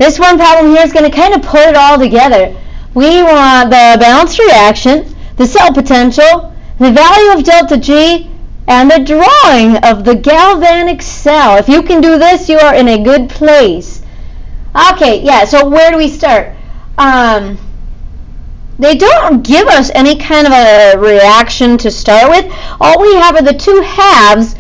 This one problem here is going to kind of put it all together. We want the balanced reaction, the cell potential, the value of delta G, and the drawing of the galvanic cell. If you can do this, you are in a good place. Okay, yeah, so where do we start? They don't give us any kind of a reaction to start with. All we have are the two halves,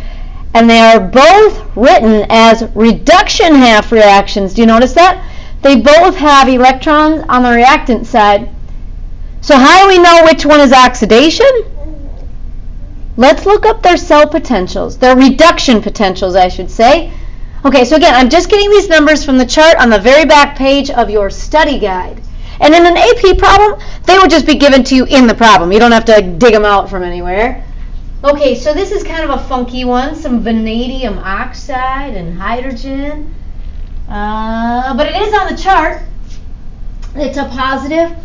and they are both written as reduction half reactions. Do you notice that? They both have electrons on the reactant side. So how do we know which one is oxidation? Let's look up their cell potentials, their reduction potentials, I should say. Okay, so again, I'm just getting these numbers from the chart on the very back page of your study guide. And in an AP problem, they would just be given to you in the problem. You don't have to dig them out from anywhere. Okay, so this is kind of a funky one, some vanadium oxide and hydrogen. But it is on the chart. It's a positive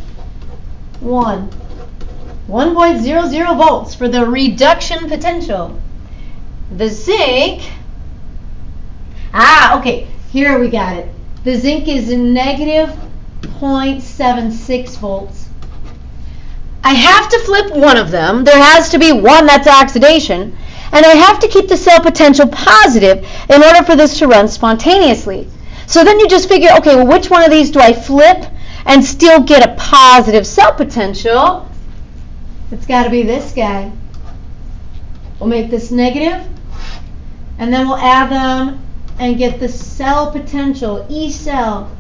1.00 volts for the reduction potential. The zinc, okay, here we got it. The zinc is negative 0.76 volts. I have to flip one of them. There has to be one that's oxidation. And I have to keep the cell potential positive in order for this to run spontaneously. So then you just figure, okay, well, which one of these do I flip and still get a positive cell potential? It's got to be this guy. We'll make this negative, and then we'll add them and get the cell potential, E cell,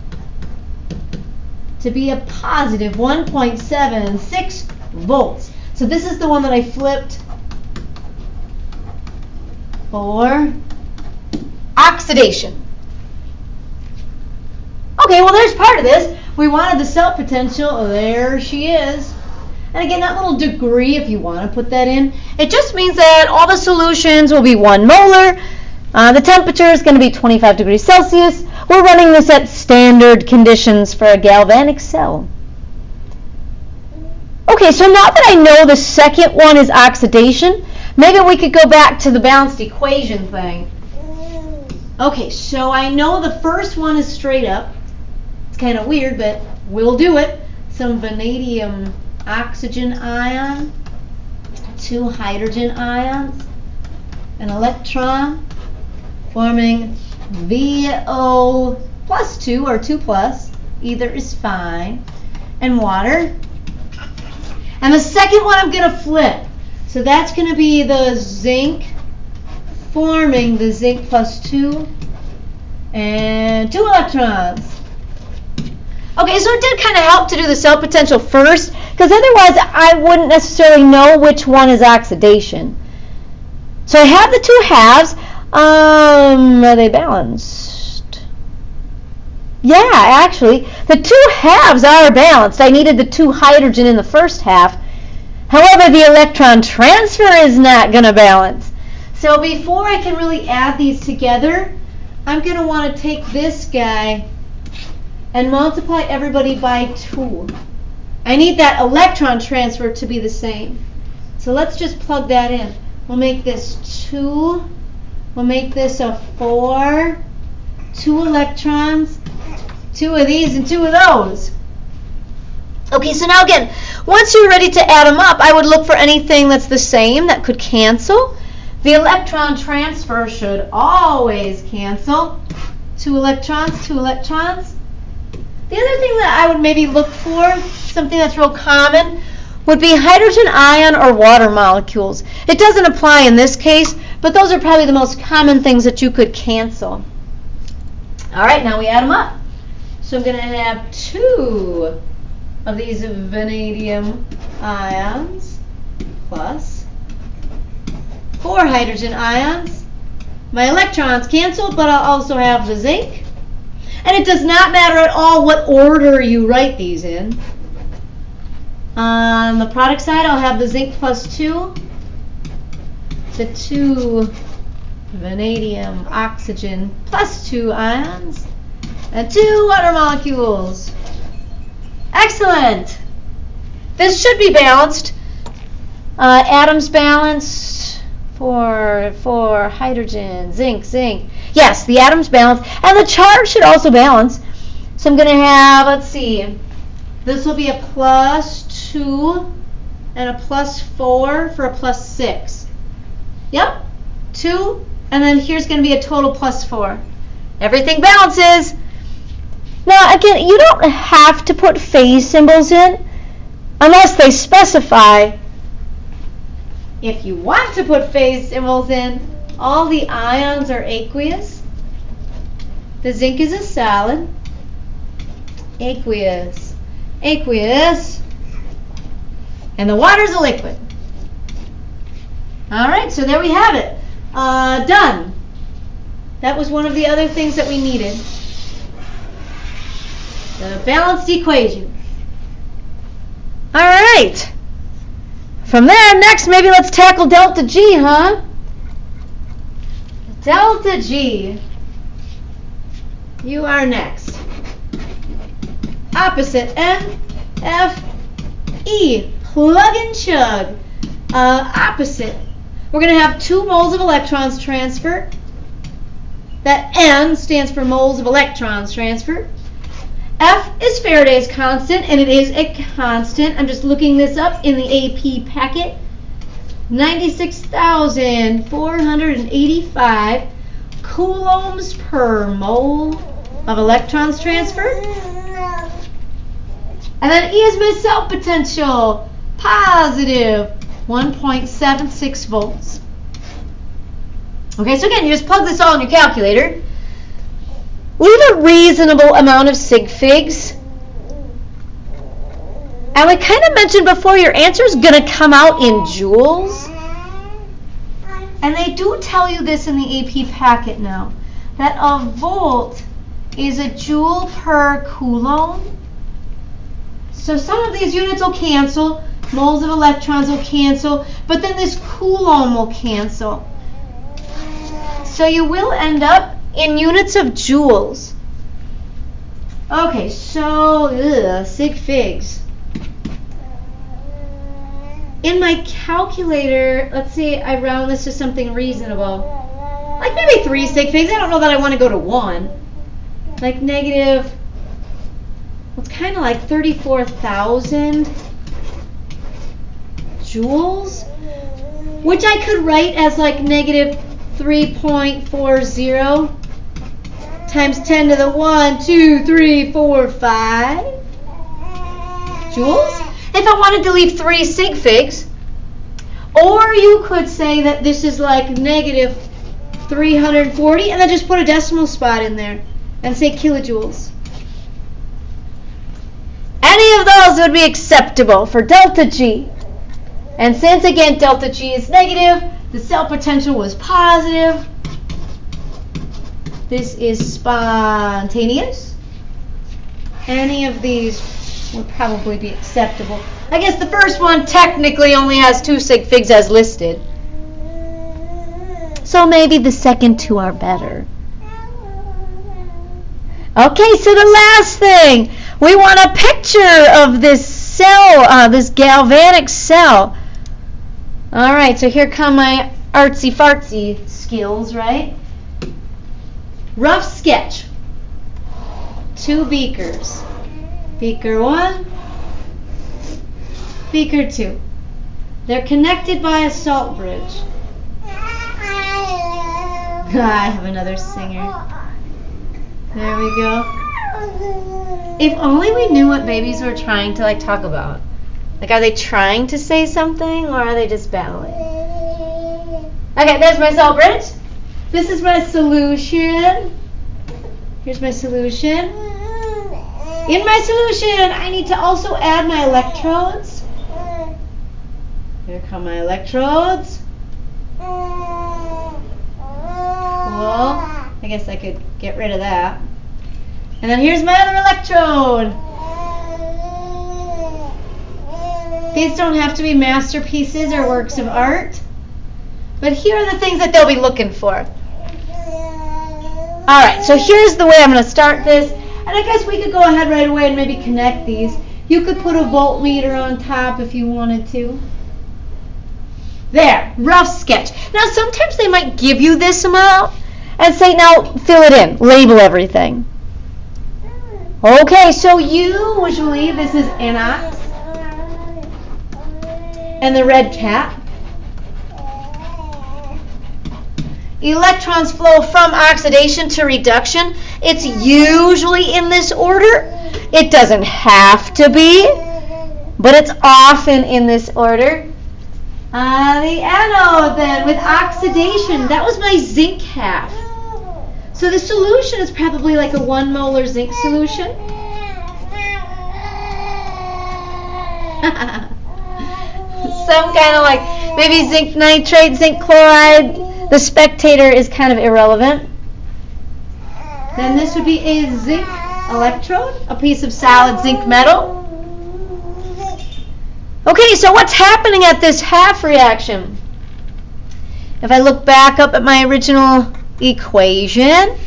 to be a positive 1.76 volts. So this is the one that I flipped for oxidation. Okay, well, there's part of this. We wanted the cell potential. There she is. And again, that little degree, if you want to put that in, it just means that all the solutions will be 1 molar. The temperature is going to be 25 degrees Celsius. We're running this at standard conditions for a galvanic cell. Okay, so now that I know the second one is oxidation, maybe we could go back to the balanced equation thing. Okay, so I know the first one is straight up. It's kind of weird, but we'll do it. Some vanadium oxygen ion, 2 hydrogen ions, an electron forming VO plus 2 or 2 plus, either is fine, and water. And the second one I'm going to flip. So that's going to be the zinc forming the zinc plus 2 and 2 electrons. Okay, so it did kind of help to do the cell potential first, because otherwise I wouldn't necessarily know which one is oxidation. So I have the two halves. Are they balanced? Yeah, actually, the two halves are balanced. I needed the 2 hydrogen in the first half. However, the electron transfer is not going to balance. So before I can really add these together, I'm going to want to take this guy and multiply everybody by 2. I need that electron transfer to be the same. So let's just plug that in. We'll make this 2. We'll make this a 4. 2 electrons. 2 of these and 2 of those. Okay, so now again, once you're ready to add them up, I would look for anything that's the same that could cancel. The electron transfer should always cancel. 2 electrons, 2 electrons. The other thing that I would maybe look for, something that's real common, would be hydrogen ion or water molecules. It doesn't apply in this case, but those are probably the most common things that you could cancel. All right, now we add them up. So I'm going to have 2 of these vanadium ions plus 4 hydrogen ions. My electrons cancel, but I'll also have the zinc. And it does not matter at all what order you write these in. On the product side, I'll have the zinc plus 2, the 2 vanadium oxygen plus 2 ions, and 2 water molecules. Excellent! This should be balanced. Atoms balanced for hydrogen, zinc. Yes, the atoms balance, and the charge should also balance. So I'm going to have, let's see, this will be a +2 and a +4 for a +6. Yep, 2, and then here's going to be a total +4. Everything balances. Now again, you don't have to put phase symbols in unless they specify. If you want to put phase symbols in, all the ions are aqueous. The zinc is a solid. Aqueous. Aqueous. And the water is a liquid. All right, so there we have it. Done. That was one of the other things that we needed. The balanced equation. All right. From there, next, maybe let's tackle delta G, huh? Delta G. You are next. Opposite N, F, E. Plug and chug. Opposite. We're going to have 2 moles of electrons transferred. That N stands for moles of electrons transferred. F is Faraday's constant, and it is a constant. I'm just looking this up in the AP packet. 96,485 coulombs per mole of electrons transferred. And then E is my cell potential, positive 1.76 volts. Okay, so again, you just plug this all in your calculator. Leave a reasonable amount of sig figs. And we kind of mentioned before, your answer is going to come out in joules. And they do tell you this in the AP packet now, that a volt is a joule per coulomb. So some of these units will cancel, moles of electrons will cancel, but then this coulomb will cancel. So you will end up in units of joules. Okay, so sig figs. In my calculator, let's see, I round this to something reasonable. Like maybe 3 sig figs. I don't know that I want to go to 1. Like negative, it's kind of like 34,000 joules, which I could write as like negative 3.40 times 10 to the 1, 2, 3, 4, 5 joules. If I wanted to leave 3 sig figs, or you could say that this is like negative 340 and then just put a decimal spot in there and say kilojoules. Any of those would be acceptable for delta G. And since again delta G is negative, the cell potential was positive. This is spontaneous. Any of these would probably be acceptable. I guess the first one technically only has 2 sig figs as listed. So maybe the second 2 are better. Okay, so the last thing. We want a picture of this cell, this galvanic cell. All right, so here come my artsy-fartsy skills, right? Rough sketch. 2 beakers. Beaker 1, beaker 2. They're connected by a salt bridge. I have another singer. There we go. If only we knew what babies were trying to talk about. Like, are they trying to say something or are they just babbling? Okay, there's my salt bridge. This is my solution. Here's my solution. In my solution, I need to also add my electrodes. Here come my electrodes. Cool. I guess I could get rid of that. And then here's my other electrode. These don't have to be masterpieces or works of art, but here are the things that they'll be looking for. All right, so here's the way I'm going to start this. And I guess we could go ahead right away and maybe connect these. You could put a voltmeter on top if you wanted to. There, rough sketch. Now sometimes they might give you this amount and say, now fill it in, label everything. Okay, so usually this is anox and the red cap. Electrons flow from oxidation to reduction. It's usually in this order. It doesn't have to be, but it's often in this order. The anode then with oxidation, that was my zinc half. So the solution is probably like a 1 molar zinc solution. Some kind of like maybe zinc nitrate, zinc chloride. The spectator is kind of irrelevant. Then this would be a zinc electrode, a piece of solid zinc metal. Okay, so what's happening at this half reaction? If I look back up at my original equation,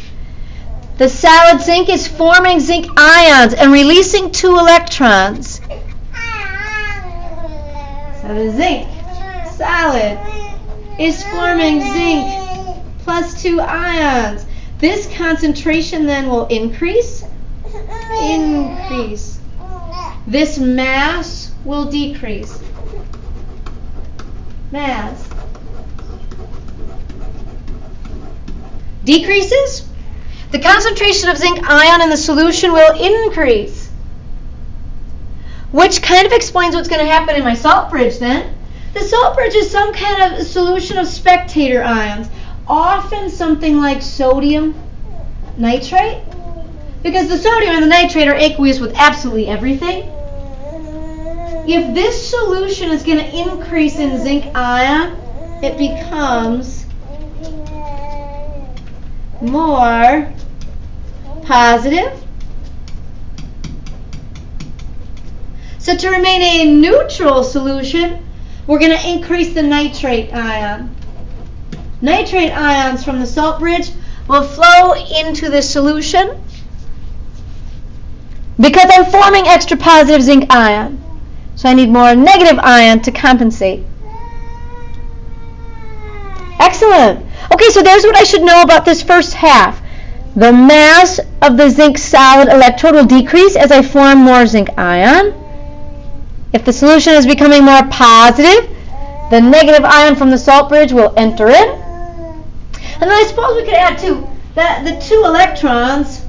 the solid zinc is forming zinc ions and releasing 2 electrons. So the zinc solid is forming zinc plus 2 ions. This concentration then will increase. This mass will decrease. Mass decreases. The concentration of zinc ion in the solution will increase, which kind of explains what's going to happen in my salt bridge then. The salt bridge is some kind of solution of spectator ions, often something like sodium nitrate, because the sodium and the nitrate are aqueous with absolutely everything. If this solution is going to increase in zinc ion, it becomes more positive. So to remain a neutral solution, we're going to increase the nitrate ion. Nitrate ions from the salt bridge will flow into the solution because I'm forming extra positive zinc ion. So I need more negative ion to compensate. Excellent. Okay, so there's what I should know about this first half. The mass of the zinc solid electrode will decrease as I form more zinc ion. If the solution is becoming more positive, the negative ion from the salt bridge will enter in. And then I suppose we could add too that the 2 electrons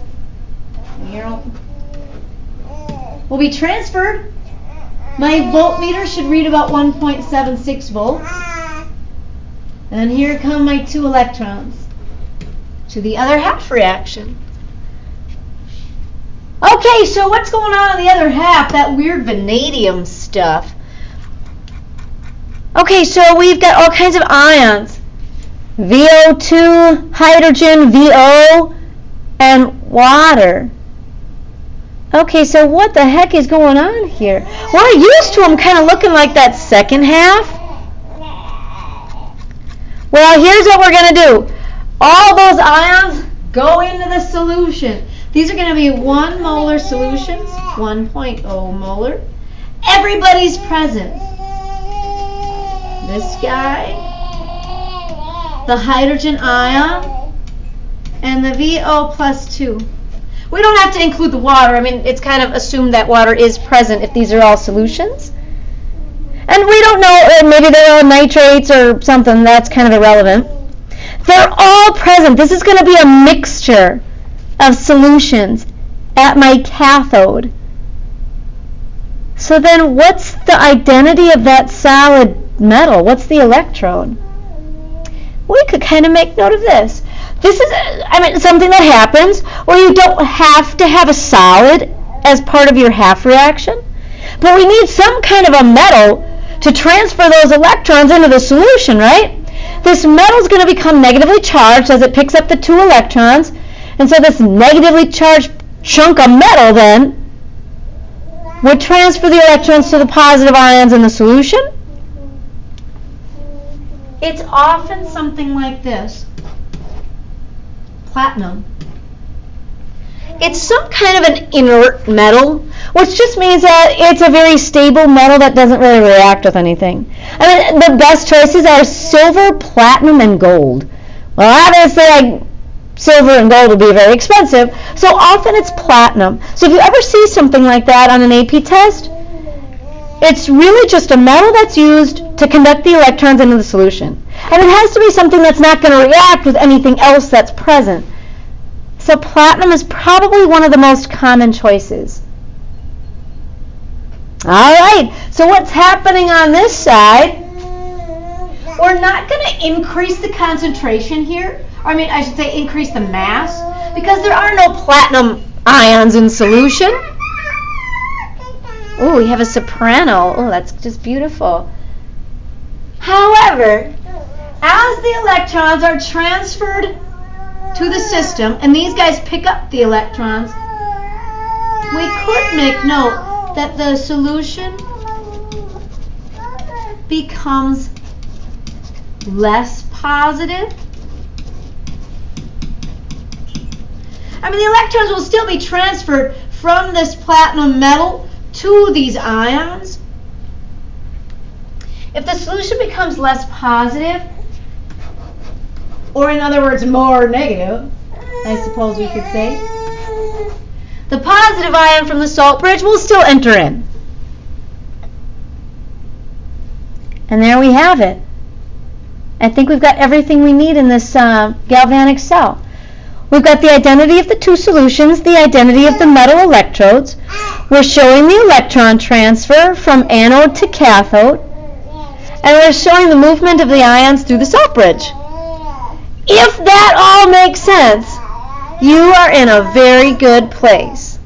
will be transferred. My voltmeter should read about 1.76 volts. And here come my 2 electrons to the other half reaction. Okay, so what's going on in the other half? That weird vanadium stuff. Okay, so we've got all kinds of ions. VO2, hydrogen, VO, and water. Okay, so what the heck is going on here? We're used to them kind of looking like that second half. Well, here's what we're going to do. All those ions go into the solution. These are going to be 1 molar solutions, 1.0 molar. Everybody's present. This guy, the hydrogen ion, and the VO plus 2. We don't have to include the water. I mean, it's kind of assumed that water is present if these are all solutions. And we don't know, maybe they're all nitrates or something. That's kind of irrelevant. They're all present. This is going to be a mixture of solutions at my cathode. So then what's the identity of that solid metal? What's the electrode? We could kind of make note of this. This is, something that happens where you don't have to have a solid as part of your half reaction, but we need some kind of a metal to transfer those electrons into the solution, right? This metal is going to become negatively charged as it picks up the 2 electrons, and so this negatively charged chunk of metal then would transfer the electrons to the positive ions in the solution. It's often something like this. Platinum. It's some kind of an inert metal, which just means that it's a very stable metal that doesn't really react with anything. The best choices are silver, platinum, and gold. Well, obviously I silver and gold would be very expensive. So often it's platinum. So if you ever see something like that on an AP test, it's really just a metal that's used to conduct the electrons into the solution. And it has to be something that's not going to react with anything else that's present. So platinum is probably one of the most common choices. All right, so what's happening on this side? We're not going to increase the concentration here. I should say increase the mass, because there are no platinum ions in solution. Oh, we have a soprano. Oh, that's just beautiful. However, as the electrons are transferred to the system, and these guys pick up the electrons, we could make note that the solution becomes less positive. The electrons will still be transferred from this platinum metal to these ions. If the solution becomes less positive, or in other words, more negative, I suppose we could say, the positive ion from the salt bridge will still enter in. And there we have it. I think we've got everything we need in this galvanic cell. We've got the identity of the two solutions, the identity of the metal electrodes. We're showing the electron transfer from anode to cathode. And we're showing the movement of the ions through the salt bridge. If that all makes sense, you are in a very good place.